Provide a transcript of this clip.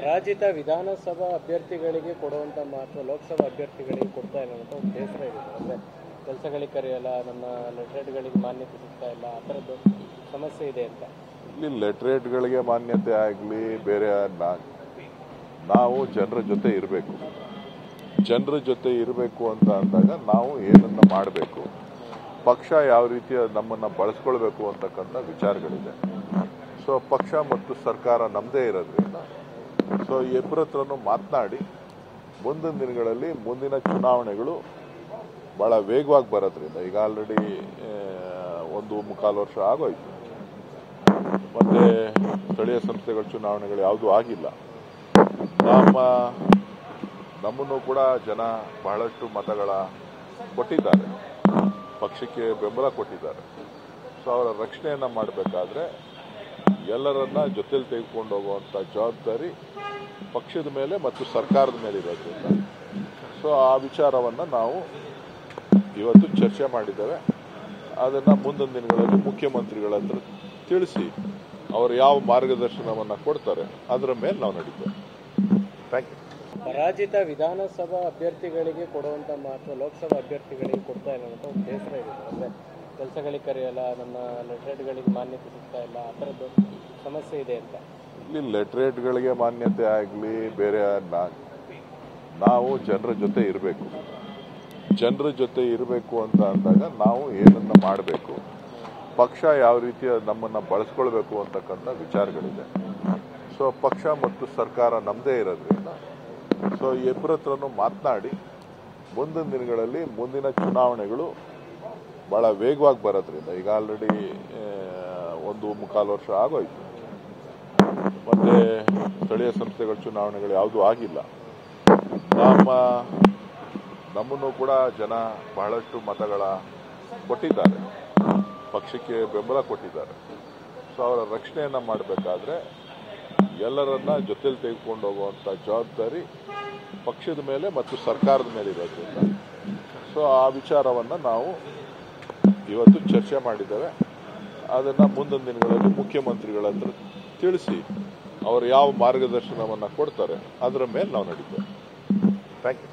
ಪರಾಜಿತ ವಿಧಾನಸಭಾ ಅಭ್ಯರ್ಥಿಗಳಿಗೆ ಕೊಡುವಂಥ ಮಹತ್ವ ಲೋಕಸಭಾ ಅಭ್ಯರ್ಥಿಗಳಿಗೆ ಕೊಡ್ತಾ ಇಲ್ಲ ಅಂತ ಒಂದು ಬೇಸರ ಇದೆ. ಅಂದರೆ ಕೆಲಸಗಳಿಗೆ ಕರೆಯಲ್ಲ, ನಮ್ಮ ಲೆಟ್ರೇಟ್ಗಳಿಗೆ ಮಾನ್ಯತೆ ಸಿಗ್ತಾ ಇಲ್ಲ, ಆ ಥರದ್ದು ಸಮಸ್ಯೆ ಇದೆ ಅಂತ. ಇಲ್ಲಿ ಲೆಟ್ರೇಟ್ಗಳಿಗೆ ಮಾನ್ಯತೆ ಆಗಲಿ ಬೇರೆ ನಾವು ಜನರ ಜೊತೆ ಇರಬೇಕು. ಜನರ ಜೊತೆ ಇರಬೇಕು ಅಂತ ಅಂದಾಗ ನಾವು ಏನನ್ನ ಮಾಡಬೇಕು, ಪಕ್ಷ ಯಾವ ರೀತಿ ನಮ್ಮನ್ನು ಬಳಸ್ಕೊಳ್ಬೇಕು ಅಂತಕ್ಕಂಥ ವಿಚಾರಗಳಿದೆ. ಸೊ ಪಕ್ಷ ಮತ್ತು ಸರ್ಕಾರ ನಮ್ಮದೇ ಇರೋದ್ರಿಂದ ಸೊ ಇಬ್ಬರ ಹತ್ರನೂ ಮಾತನಾಡಿ ಮುಂದಿನ ದಿನಗಳಲ್ಲಿ ಮುಂದಿನ ಚುನಾವಣೆಗಳು ಭಾಳ ವೇಗವಾಗಿ ಬರೋದ್ರಿಂದ ಈಗ ಆಲ್ರೆಡಿ 1.25 ವರ್ಷ ಆಗೋಯ್ತು, ಮತ್ತು ಸ್ಥಳೀಯ ಸಂಸ್ಥೆಗಳ ಚುನಾವಣೆಗಳು ಯಾವುದೂ ಆಗಿಲ್ಲ. ನಮ್ಮನ್ನು ಕೂಡ ಜನ ಬಹಳಷ್ಟು ಮತಗಳ ಕೊಟ್ಟಿದ್ದಾರೆ, ಪಕ್ಷಕ್ಕೆ ಬೆಂಬಲ ಕೊಟ್ಟಿದ್ದಾರೆ. ಸೊ ಅವರ ರಕ್ಷಣೆಯನ್ನು ಮಾಡಬೇಕಾದ್ರೆ ಎಲ್ಲರನ್ನ ಜೊತೆಲಿ ತೆಗೆದುಕೊಂಡು ಹೋಗುವಂಥ ಜವಾಬ್ದಾರಿ ಪಕ್ಷದ ಮೇಲೆ ಮತ್ತು ಸರ್ಕಾರದ ಮೇಲೆ ಇರೋದ್ರಿಂದ ಸೊ ಆ ವಿಚಾರವನ್ನು ನಾವು ಇವತ್ತು ಚರ್ಚೆ ಮಾಡಿದ್ದೇವೆ. ಅದನ್ನು ಮುಂದಿನ ದಿನಗಳಲ್ಲಿ ಮುಖ್ಯಮಂತ್ರಿಗಳ ಹತ್ರ ತಿಳಿಸಿ ಅವರು ಯಾವ ಮಾರ್ಗದರ್ಶನವನ್ನು ಕೊಡ್ತಾರೆ ಅದರ ಮೇಲೆ ನಾವು ನಡೀತೇವೆ. Thank you. ಪರಾಜಿತ ವಿಧಾನಸಭಾ ಅಭ್ಯರ್ಥಿಗಳಿಗೆ ಕೊಡುವಂಥ ಮಹತ್ವ ಲೋಕಸಭಾ ಅಭ್ಯರ್ಥಿಗಳಿಗೆ ಕೊಡ್ತಾ ಇಲ್ಲ ಅಂತ ಒಂದು ಬೇಸರ ಇದೆ. ಅಂದರೆ ಕೆಲಸಗಳಿಗೆ ಕರೆಯಲ್ಲ, ನಮ್ಮ ಲೆಟ್ರೇಟ್ಗಳಿಗೆ ಮಾನ್ಯತೆ ಸಿಗ್ತಾ ಇಲ್ಲ, ಆ ಥರದ್ದು ಸಮಸ್ಯೆ ಇದೆ ಅಂತ. ಇಲ್ಲಿ ಲೆಟ್ರೇಟ್ಗಳಿಗೆ ಮಾನ್ಯತೆ ಆಗಲಿ ಬೇರೆ ನಾವು ಜನರ ಜೊತೆ ಇರಬೇಕು. ಜನರ ಜೊತೆ ಇರಬೇಕು ಅಂತ ಅಂದಾಗ ನಾವು ಏನನ್ನ ಮಾಡಬೇಕು, ಪಕ್ಷ ಯಾವ ರೀತಿ ನಮ್ಮನ್ನು ಬಳಸ್ಕೊಳ್ಬೇಕು ಅಂತಕ್ಕಂಥ ವಿಚಾರಗಳಿದೆ. ಸೊ ಪಕ್ಷ ಮತ್ತು ಸರ್ಕಾರ ನಮ್ಮದೇ ಇರೋದ್ರಿಂದ ಸೊ ಇಬ್ಬರ ಹತ್ರನೂ ಮಾತನಾಡಿ ಮುಂದಿನ ದಿನಗಳಲ್ಲಿ ಮುಂದಿನ ಚುನಾವಣೆಗಳು ಭಾಳ ವೇಗವಾಗಿ ಬರೋದ್ರಿಂದ ಈಗ ಆಲ್ರೆಡಿ 1.25 ವರ್ಷ ಆಗೋಯ್ತು, ಮತ್ತು ಸ್ಥಳೀಯ ಸಂಸ್ಥೆಗಳ ಚುನಾವಣೆಗಳು ಯಾವುದೂ ಆಗಿಲ್ಲ. ನಮ್ಮನ್ನು ಕೂಡ ಜನ ಬಹಳಷ್ಟು ಮತಗಳ ಕೊಟ್ಟಿದ್ದಾರೆ, ಪಕ್ಷಕ್ಕೆ ಬೆಂಬಲ ಕೊಟ್ಟಿದ್ದಾರೆ. ಸೊ ಅವರ ರಕ್ಷಣೆಯನ್ನು ಮಾಡಬೇಕಾದ್ರೆ ಎಲ್ಲರನ್ನ ಜೊತೆಲಿ ತೆಗೆದುಕೊಂಡು ಹೋಗುವಂಥ ಜವಾಬ್ದಾರಿ ಪಕ್ಷದ ಮೇಲೆ ಮತ್ತು ಸರ್ಕಾರದ ಮೇಲೆ ಇರೋದ್ರಿಂದ ಸೊ ಆ ವಿಚಾರವನ್ನು ನಾವು ಇವತ್ತು ಚರ್ಚೆ ಮಾಡಿದ್ದೇವೆ. ಅದನ್ನು ಮುಂದಿನ ದಿನಗಳಲ್ಲಿ ಮುಖ್ಯಮಂತ್ರಿಗಳ ಹತ್ರ ತಿಳಿಸಿ ಅವರು ಯಾವ ಮಾರ್ಗದರ್ಶನವನ್ನು ಕೊಡ್ತಾರೆ ಅದರ ಮೇಲೆ ನಾವು ನಡೀತೇವೆ. Thank you.